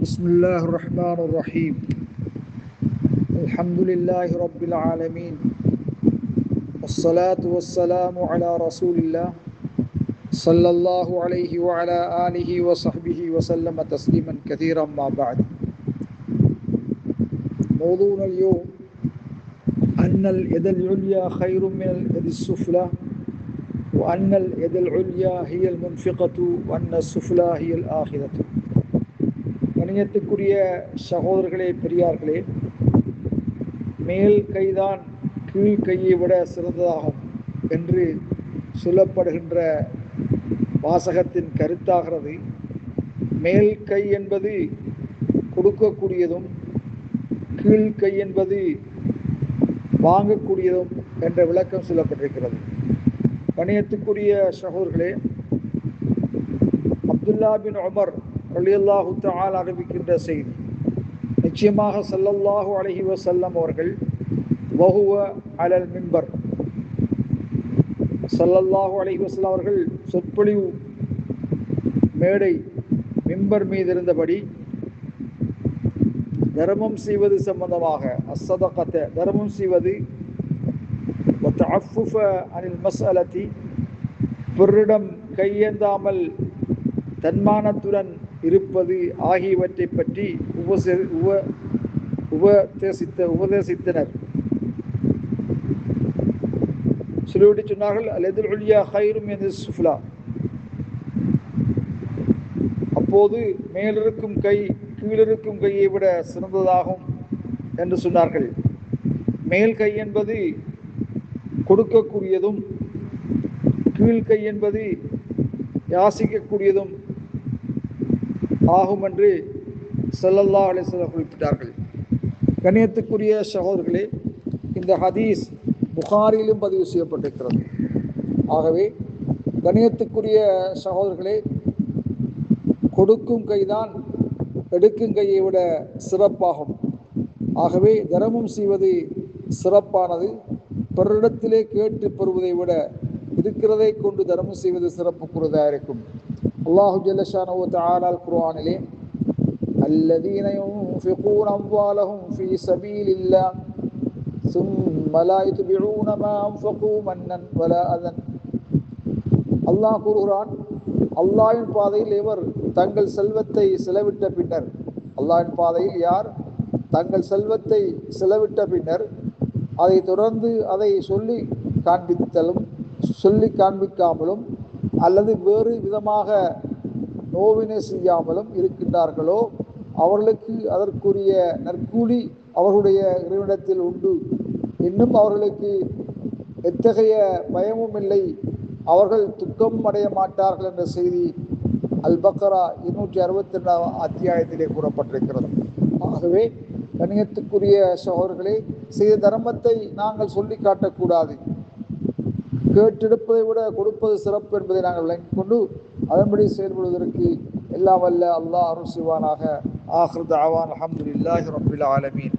بسم الله الرحمن الرحيم. الحمد لله رب العالمين، والصلاة والسلام على رسول الله صلى الله عليه وعلى آله وصحبه وسلم تسليما كثيرا. ما بعد، موضوعنا اليوم أن اليد العليا خير من اليد السفلى، وأن اليد العليا هي المنفقة وأن السفلى هي الآخذة. கணியத்துக்குரிய சகோதரர்களே, பெரியார்களே, மேல் கைதான் கீழ் கையை விட சிறந்ததாகும் என்று சொல்லப்படுகின்ற வாசகத்தின் கருத்தாகிறது. மேல் கை என்பது கொடுக்கக்கூடியதும் கீழ் கை என்பது வாங்கக்கூடியதும் என்ற விளக்கம் சொல்லப்பட்டிருக்கிறது. கணியத்துக்குரிய சகோதரர்களே, அப்துல்லா பின் உமர் ரலியல்லாஹு தஆலா அறிவிக்கின்ற செய்தி, நிச்சயமாக ஸல்லல்லாஹு அலைஹி வஸல்லம் அவர்கள் வஹுவ அலல் மிம்பர், ஸல்லல்லாஹு அலைஹி வஸல்லம் அவர்கள் சொற்பொழிவு மேடை மிம்பர் மீது இருந்தபடி தர்மம் செய்வது சம்பந்தமாக, அஸ்ஸதகத தர்மம் செய்வது, வதஅஃபுஃப அனில் மஸ்அலதி பிறரிடம் கையேந்தாமல் தன்மானத்துடன் இருப்பது ஆகியவற்றை பற்றி உபதேசித்தனர். சொல்லிவிட்டு சொன்னார்கள், அல்-யதுல் உல்யா கைரும் மினஸ் சுஃப்லா. அப்போது மேலிருக்கும் கை கீழிருக்கும் கையை விட சிறந்ததாகும் என்று சொன்னார்கள். மேல் கை என்பது கொடுக்கக்கூடியதும் கீழ் கை என்பது யாசிக்கக்கூடியதும் ஆகும் என்று ஸல்லல்லாஹு அலைஹி வஸல்லம் குறிப்பிட்டார்கள். கண்ணியத்துக்குரிய சகோதரர்களே, இந்த ஹதீஸ் புகாரியிலும் பதிவு செய்யப்பட்டிருக்கிறது. ஆகவே கண்ணியத்துக்குரிய சகோதரர்களே, கொடுக்கும் கைதான் எடுக்கும் கையை விட சிறப்பாகும். ஆகவே தர்மம் செய்வது சிறப்பானது. பிறரிடத்திலே கேட்டு பெறுவதை விட இருக்கிறதை கொண்டு தர்மம் செய்வது சிறப்புக்குரியதாக இருக்கும். அல்லாஹு ஜல்ல ஷானஹு வ தஆலா குர்ஆனிலே, அல்லதீன யுன்ஃபிகூன அம்வாலஹும் ஃபீ ஸபீலில்லாஹ் ثم لا يتبعون ما أنفقوا منا ولا أذى. அல்லாஹ் கூறுகிறான், அல்லாஹ்வின் பாதையில் எவர் தங்கள் செல்வத்தை செலவிட்ட பின்னர், அல்லாஹ்வின் பாதையில் யார் தங்கள் செல்வத்தை செலவிட்ட பின்னர் அதை தொடர்ந்து அதை சொல்லி காண்பிக்காமலும் அல்லது வேறு விதமாக நோவினை செய்யாமலும் இருக்கின்றார்களோ அவர்களுக்கு அதற்குரிய நற்கூலி அவர்களுடைய இறைவனிடத்தில் உண்டு. இன்னும் அவர்களுக்கு எத்தகைய பயமும் இல்லை, அவர்கள் துக்கம் அடைய மாட்டார்கள் என்ற செய்தி அல்-பக்ரா 262 அத்தியாயத்திலே கூறப்பட்டிருக்கிறது. ஆகவே கண்ணியத்துக்குரிய சகோதரர்களே, செய்த தர்மத்தை நாங்கள் சொல்லி காட்டக்கூடாது. கேட்டெடுப்பதை விட கொடுப்பது சிறப்பு என்பதை நாங்கள் விளங்கிக் கொண்டு அதன்படி செயல்படுவதற்கு எல்லாம் வல்ல அல்லாஹ் அருள் செய்வானாக. ஆகிர் தஅவானா அல்ஹம்துலில்லாஹி ரப்பில் ஆலமீன்.